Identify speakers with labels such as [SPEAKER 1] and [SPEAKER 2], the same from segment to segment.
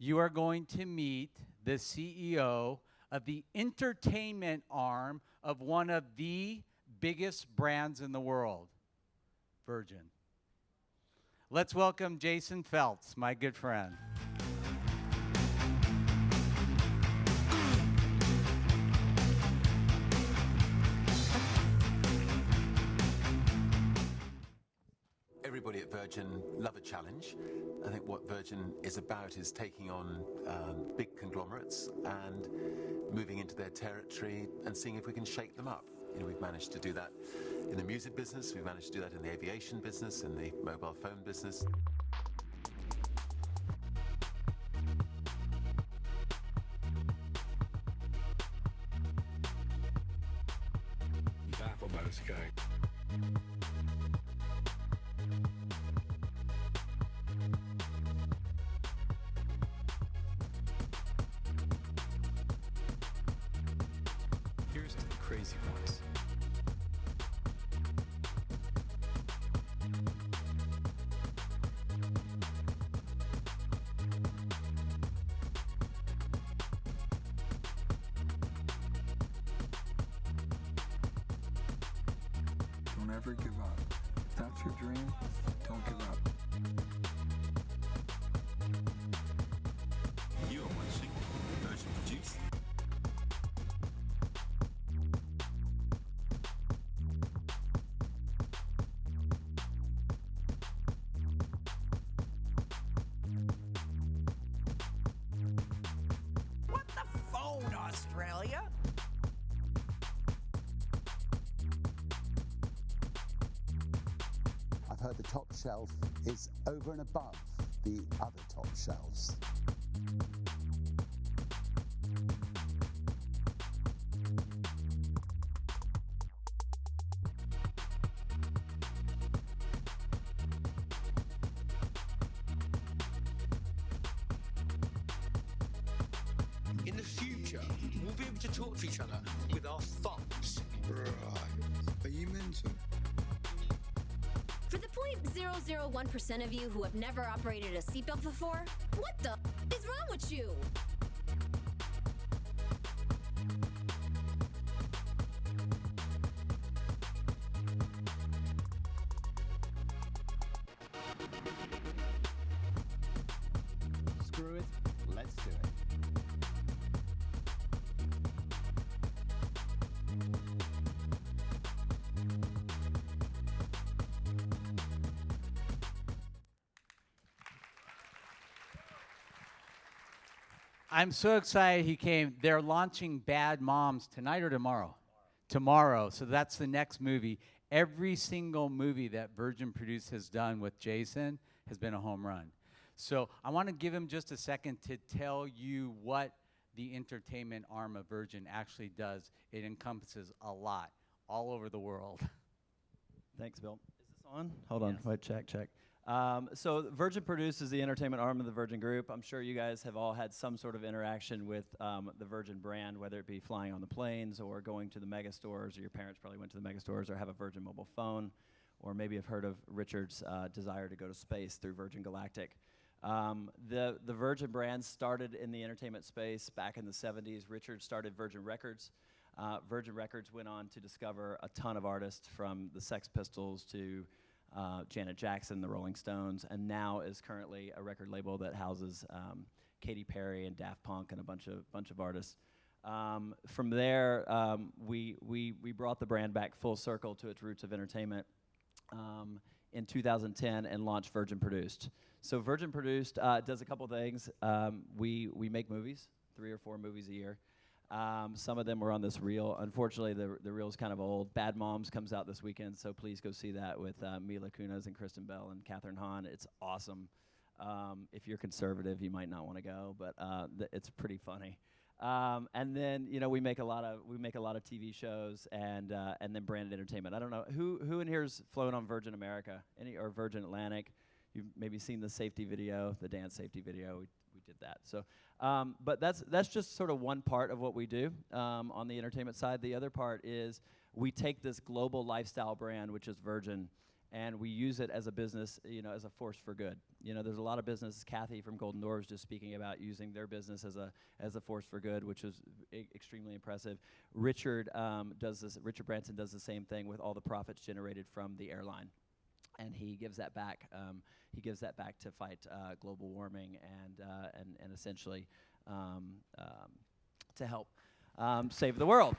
[SPEAKER 1] you are going to meet the CEO of the entertainment arm of one of the biggest brands in the world, Virgin. Let's welcome Jason Feltz, my good friend.
[SPEAKER 2] Everybody at Virgin love a challenge. I think what Virgin is about is taking on big conglomerates and moving into their territory and seeing if we can shake them up. You know, we've managed to do that in the music business, we've managed to do that in the aviation business, in the mobile phone business.
[SPEAKER 3] Bafflemost guy.
[SPEAKER 4] Here's to the crazy ones.
[SPEAKER 3] Don't ever give up. If that's your dream, don't give up.
[SPEAKER 5] You are watching Virgin Produced.
[SPEAKER 6] What the phone, Australia?
[SPEAKER 7] I've heard the top shelf is over and above the other top shelves.
[SPEAKER 5] In the future, we'll be able to talk to each other with our thumbs.
[SPEAKER 3] Right. Are you mental?
[SPEAKER 8] For the 0.001% of you who have never operated a seatbelt before, what the is wrong with you?
[SPEAKER 1] Screw it, let's do it. I'm so excited he came. They're launching Bad Moms tonight or tomorrow? Tomorrow. So that's the next movie. Every single movie that Virgin Produced has done with Jason has been a home run. So I want to give him just a second to tell you what the entertainment arm of Virgin actually does. It encompasses a lot all over the world.
[SPEAKER 9] Thanks, Bill. Is this on? Hold on.
[SPEAKER 1] Yes.
[SPEAKER 9] Wait, check. So Virgin produces the entertainment arm of the Virgin Group. I'm sure you guys have all had some sort of interaction with the Virgin brand, whether it be flying on the planes or going to the mega stores, or your parents probably went to the mega stores or have a Virgin mobile phone, or maybe have heard of Richard's desire to go to space through Virgin Galactic. The Virgin brand started in the entertainment space back in the 70s. Richard started Virgin Records. Virgin Records went on to discover a ton of artists, from the Sex Pistols to Janet Jackson, the Rolling Stones, and now is currently a record label that houses Katy Perry and Daft Punk and a bunch of artists. From there, we brought the brand back full circle to its roots of entertainment in 2010 and launched Virgin Produced. So Virgin Produced does a couple things. We make movies, 3 or 4 movies a year. Some of them were on this reel. Unfortunately, the reel's kind of old. Bad Moms comes out this weekend, so please go see that with Mila Kunis and Kristen Bell and Katherine Hahn. It's awesome. If you're conservative, you might not want to go, but it's pretty funny. And then we make a lot of TV shows and then branded entertainment. I don't know who in here's flown on Virgin America, or Virgin Atlantic. You've maybe seen the safety video, the dance safety video. We did that. So, but that's just sort of one part of what we do on the entertainment side. The other part is we take this global lifestyle brand, which is Virgin, and we use it as a business, as a force for good. There's a lot of businesses. Kathy from Golden Door was just speaking about using their business as a force for good, which was extremely impressive. Richard Branson does the same thing with all the profits generated from the airline, and he gives that back. He gives that back to fight global warming and essentially to help save the world.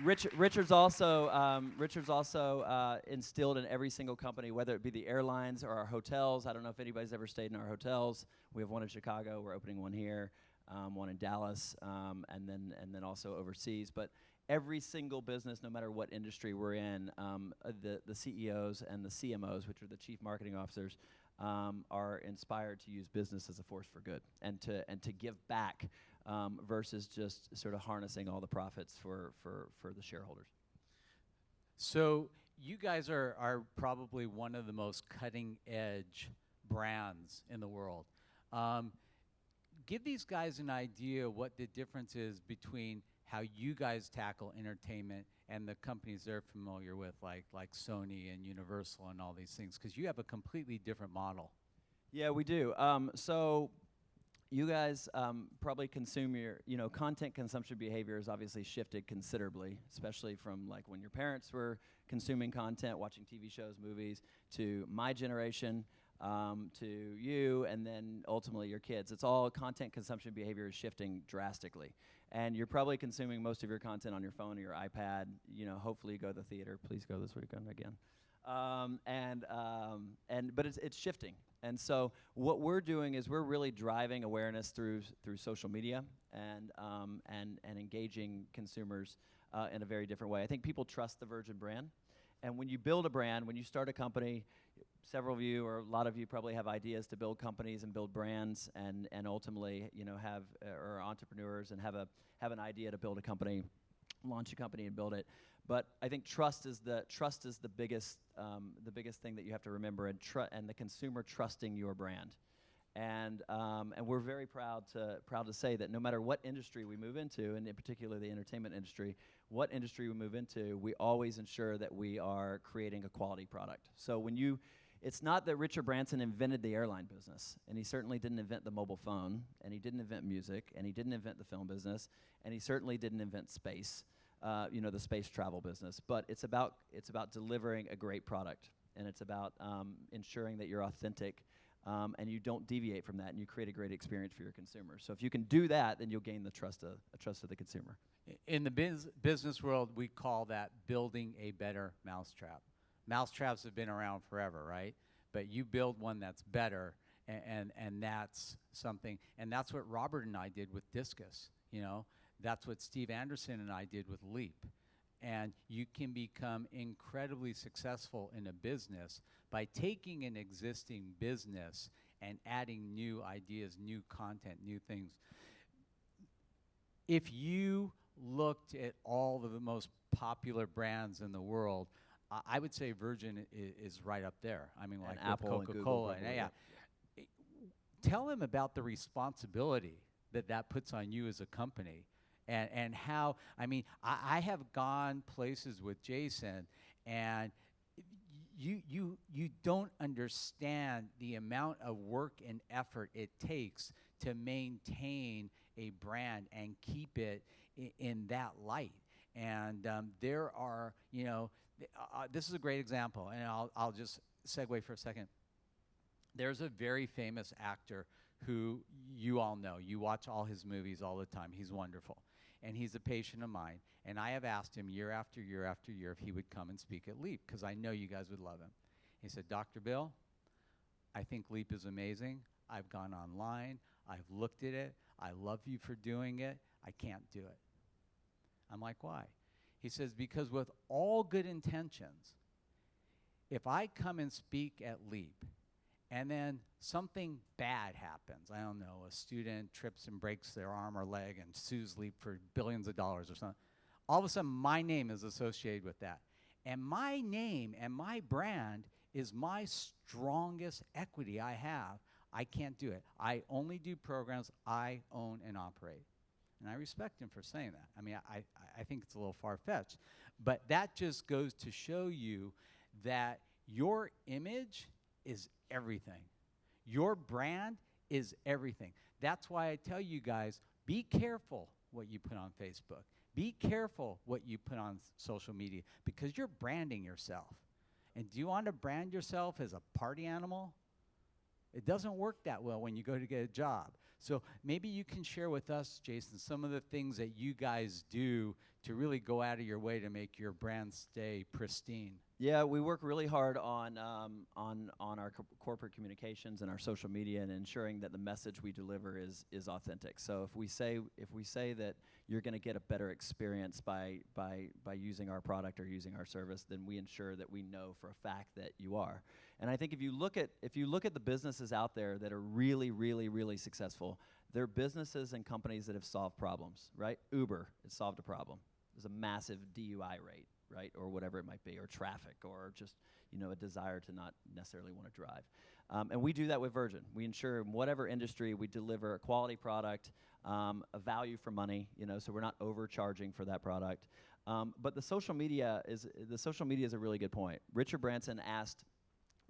[SPEAKER 9] Richard's also instilled in every single company, whether it be the airlines or our hotels. I don't know if anybody's ever stayed in our hotels. We have one in Chicago. We're opening one here, one in Dallas, and then also overseas. But every single business, no matter what industry we're in, the CEOs and the CMOs, which are the chief marketing officers, are inspired to use business as a force for good and to give back versus just sort of harnessing all the profits for the shareholders.
[SPEAKER 1] So you guys are probably one of the most cutting edge brands in the world. Give these guys an idea what the difference is between how you guys tackle entertainment and the companies they're familiar with, like Sony and Universal and all these things, because you have a completely different model.
[SPEAKER 9] Yeah, we do. So you guys probably consume your, content consumption behavior has obviously shifted considerably, especially from like when your parents were consuming content, watching TV shows, movies, to my generation, to you, and then ultimately your kids. It's all content consumption behavior is shifting drastically. And you're probably consuming most of your content on your phone or your iPad. Hopefully you go to the theater. Please go this weekend again. But it's shifting. And so what we're doing is we're really driving awareness through social media and engaging consumers in a very different way. I think people trust the Virgin brand. And when you build a brand, when you start a company, several of you or a lot of you probably have ideas to build companies and build brands and ultimately, have or are entrepreneurs and have an idea to build a company, launch a company and build it. But I think trust is the biggest thing that you have to remember, and the consumer trusting your brand. And we're very proud to say that no matter what industry we move into, and in particular the entertainment industry, what industry we move into, we always ensure that we are creating a quality product. So it's not that Richard Branson invented the airline business, and he certainly didn't invent the mobile phone, and he didn't invent music, and he didn't invent the film business, and he certainly didn't invent space, the space travel business. But it's about delivering a great product, and it's about ensuring that you're authentic, and you don't deviate from that, and you create a great experience for your consumers. So if you can do that, then you'll gain the trust of the consumer.
[SPEAKER 1] In the business world, we call that building a better mousetrap. Mousetraps have been around forever, right? But you build one that's better, and that's something. And that's what Robert and I did with Discus. That's what Steve Anderson and I did with Leap. And you can become incredibly successful in a business by taking an existing business and adding new ideas, new content, new things. If you looked at all of the most popular brands in the world, I would say Virgin is right up there. I mean, like
[SPEAKER 9] Apple and
[SPEAKER 1] Coca-Cola.
[SPEAKER 9] Google,
[SPEAKER 1] Yeah. Tell them about the responsibility that puts on you as a company, and how. I mean, I have gone places with Jason, and you don't understand the amount of work and effort it takes to maintain a brand and keep it in that light. And there are, this is a great example, and I'll just segue for a second. There's a very famous actor who you all know. You watch all his movies all the time. He's wonderful. And he's a patient of mine. And I have asked him year after year after year if he would come and speak at LEAP, because I know you guys would love him. He said, Dr. Bill, I think LEAP is amazing. I've gone online. I've looked at it. I love you for doing it. I can't do it. I'm like, why? He says, because with all good intentions, if I come and speak at LEAP and then something bad happens, I don't know, a student trips and breaks their arm or leg and sues LEAP for billions of dollars or something, all of a sudden my name is associated with that. And my name and my brand is my strongest equity I have. I can't do it. I only do programs I own and operate. And I respect him for saying that. I mean, I think it's a little far-fetched. But that just goes to show you that your image is everything. Your brand is everything. That's why I tell you guys, be careful what you put on Facebook. Be careful what you put on social media because you're branding yourself. And do you want to brand yourself as a party animal? It doesn't work that well when you go to get a job. So maybe you can share with us, Jason, some of the things that you guys do to really go out of your way to make your brand stay pristine.
[SPEAKER 9] Yeah, we work really hard on our corporate communications and our social media and ensuring that the message we deliver is authentic. So if we say that you're going to get a better experience by using our product or using our service, then we ensure that we know for a fact that you are. And I think if you look at the businesses out there that are really, really, really successful, they're businesses and companies that have solved problems, right? Uber has solved a problem. There's a massive DUI rate, right, or whatever it might be, or traffic, or just a desire to not necessarily want to drive. And we do that with Virgin. We ensure in whatever industry we deliver a quality product, a value for money, so we're not overcharging for that product. But the social media is a really good point. Richard Branson asked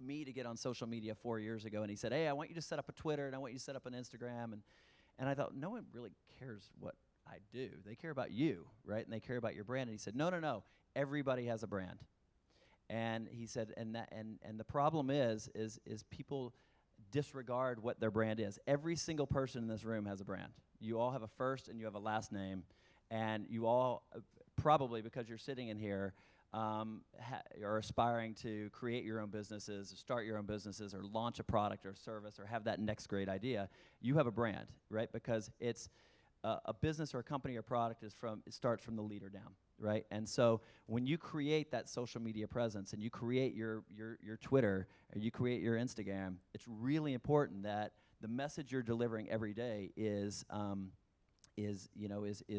[SPEAKER 9] me to get on social media 4 years ago, and he said, "Hey, I want you to set up a Twitter, and I want you to set up an Instagram," and I thought, no one really cares what I do. They care about you, right? And they care about your brand. And he said, no. Everybody has a brand. And he said, and the problem is people disregard what their brand is. Every single person in this room has a brand. You all have a first and you have a last name, and you all probably, because you're sitting in here, are aspiring to create your own businesses, or start your own businesses, or launch a product or service, or have that next great idea. You have a brand, right? Because it's a business or a company or product it starts from the leader down, right? And so when you create that social media presence and you create your Twitter or you create your Instagram, it's really important that the message you're delivering every day is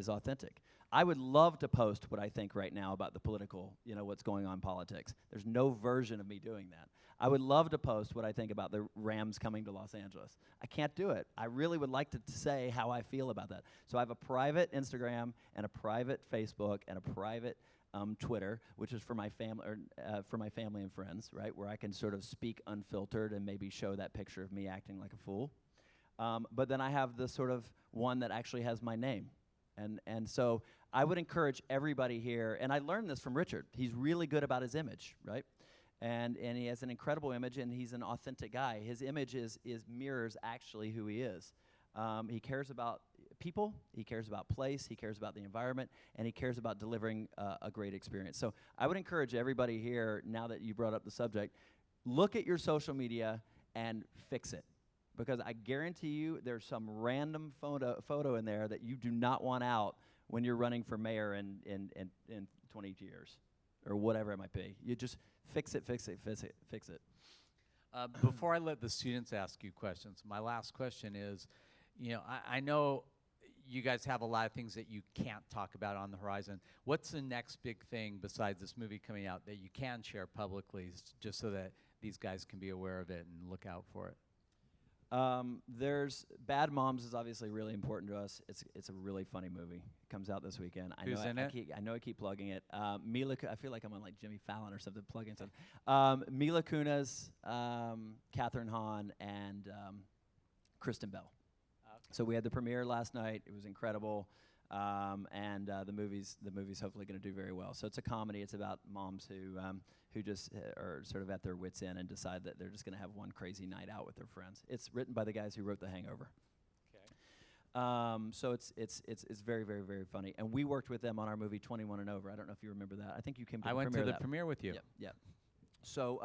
[SPEAKER 9] authentic. I would love to post what I think right now about the political, what's going on in politics. There's no version of me doing that. I would love to post what I think about the Rams coming to Los Angeles. I can't do it. I really would like to say how I feel about that. So I have a private Instagram and a private Facebook and a private Twitter, which is for my family and friends, right, where I can sort of speak unfiltered and maybe show that picture of me acting like a fool. But then I have the sort of one that actually has my name. And so I would encourage everybody here, and I learned this from Richard. He's really good about his image, right? And he has an incredible image, and he's an authentic guy. His image mirrors actually who he is. He cares about people, he cares about place, he cares about the environment, and he cares about delivering a great experience. So I would encourage everybody here, now that you brought up the subject, look at your social media and fix it. Because I guarantee you there's some random photo in there that you do not want out when you're running for mayor in 20 years or whatever it might be. You just fix it.
[SPEAKER 1] Before I let the students ask you questions, my last question is, I know you guys have a lot of things that you can't talk about on the horizon. What's the next big thing besides this movie coming out that you can share publicly just so that these guys can be aware of it and look out for it?
[SPEAKER 9] There's Bad Moms is obviously really important to us. It's a really funny movie. It comes out this weekend.
[SPEAKER 1] Who's in it?
[SPEAKER 9] I know I keep plugging it. I feel like I'm on like Jimmy Fallon or something, plugging stuff. Mila Kunis, Catherine Hahn, and Kristen Bell. Okay. So we had the premiere last night. It was incredible. And the movie's hopefully going to do very well. So it's a comedy. It's about moms who just are sort of at their wits' end and decide that they're just going to have one crazy night out with their friends. It's written by the guys who wrote The Hangover. Okay. So it's very, very, very funny. And we worked with them on our movie 21 and Over. I don't know if you remember that. I think you came to the premiere.
[SPEAKER 1] I went to the premiere with you.
[SPEAKER 9] Yeah. So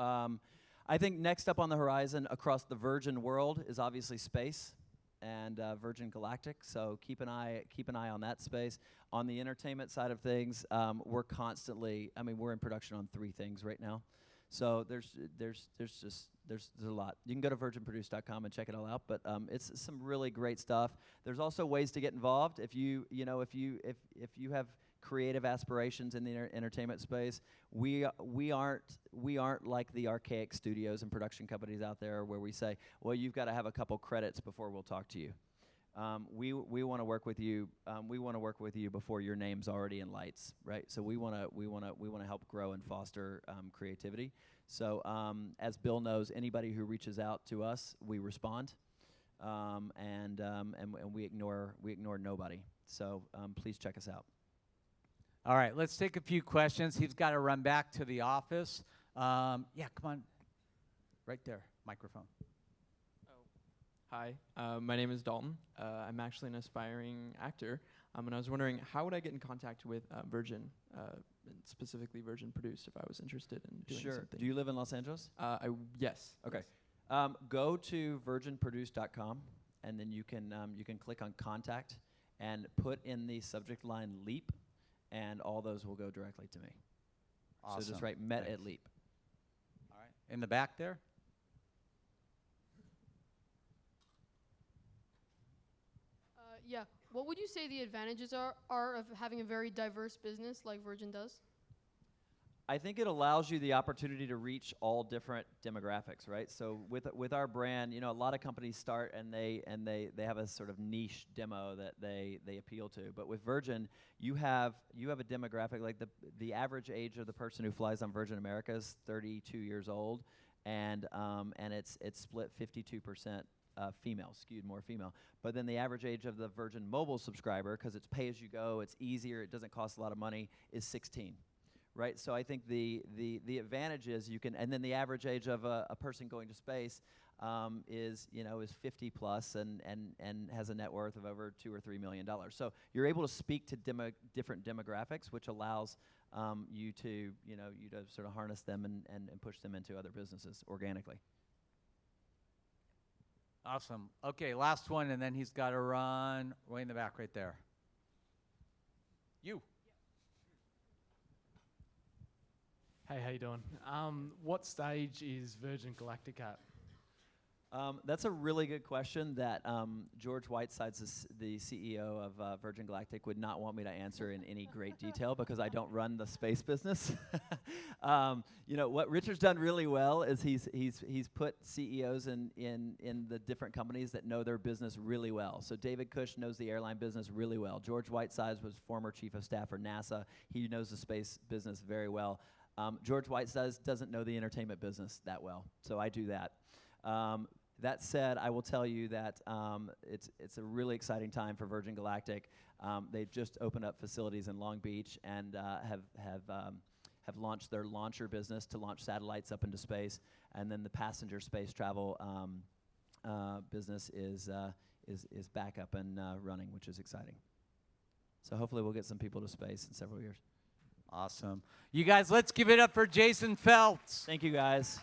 [SPEAKER 9] I think next up on the horizon across the Virgin world is obviously space. And Virgin Galactic, so keep an eye on that space. On the entertainment side of things, we're in production on 3 things right now. So there's a lot. You can go to virginproduce.com and check it all out. But it's some really great stuff. There's also ways to get involved. If you have creative aspirations in the entertainment space, we aren't like the archaic studios and production companies out there where we say, well, you've got to have a couple credits before we'll talk to you. we want to work with you. We want to work with you before your name's already in lights, right? So we want to help grow and foster creativity. So as Bill knows, anybody who reaches out to us, we respond, and we ignore nobody. So please check us out.
[SPEAKER 1] All right, let's take a few questions. He's got to run back to the office. Yeah, come on. Right there, microphone.
[SPEAKER 10] Hi, my name is Dalton. I'm actually an aspiring actor, and I was wondering how would I get in contact with Virgin, and specifically Virgin Produced, if I was interested in doing something.
[SPEAKER 9] Do you live in Los Angeles?
[SPEAKER 10] Yes.
[SPEAKER 9] Okay.
[SPEAKER 10] Yes.
[SPEAKER 9] Go to virginproduce.com, and then you can click on contact and put in the subject line LEAP, and all those will go directly to me.
[SPEAKER 1] Awesome.
[SPEAKER 9] So just write Met
[SPEAKER 1] Thanks.
[SPEAKER 9] at LEAP.
[SPEAKER 1] All right, in the back there.
[SPEAKER 11] Yeah. What would you say the advantages are of having a very diverse business like Virgin does?
[SPEAKER 9] I think it allows you the opportunity to reach all different demographics, right? So with our brand, a lot of companies start and they have a sort of niche demo that they appeal to. But with Virgin, you have a demographic, like the average age of the person who flies on Virgin America is 32 years old, and it's split 52%. Female, skewed more female. But then the average age of the Virgin Mobile subscriber, because it's pay as you go, it's easier, it doesn't cost a lot of money, is 16. Right? So I think the advantage is you can, and then the average age of a person going to space is 50 plus and has a net worth of over $2 or $3 million. So you're able to speak to different demographics, which allows you to sort of harness them and push them into other businesses organically.
[SPEAKER 1] Awesome. Okay, last one, and then he's got to run way in the back right there. You.
[SPEAKER 12] Hey, how you doing? What stage is Virgin Galactic at?
[SPEAKER 9] That's a really good question that George Whiteside's the CEO of Virgin Galactic would not want me to answer in any great detail because I don't run the space business. What Richard's done really well is he's put CEOs in the different companies that know their business really well. So David Cush knows the airline business really well. George Whiteside was former chief of staff for NASA. He knows the space business very well. George Whiteside doesn't know the entertainment business that well, so I do that. That said, I will tell you that it's a really exciting time for Virgin Galactic. They've just opened up facilities in Long Beach and have launched their launcher business to launch satellites up into space, and then the passenger space travel business is back up and running, which is exciting. So hopefully we'll get some people to space in several years.
[SPEAKER 1] Awesome. You guys, let's give it up for Jason Feltz.
[SPEAKER 9] Thank you, guys.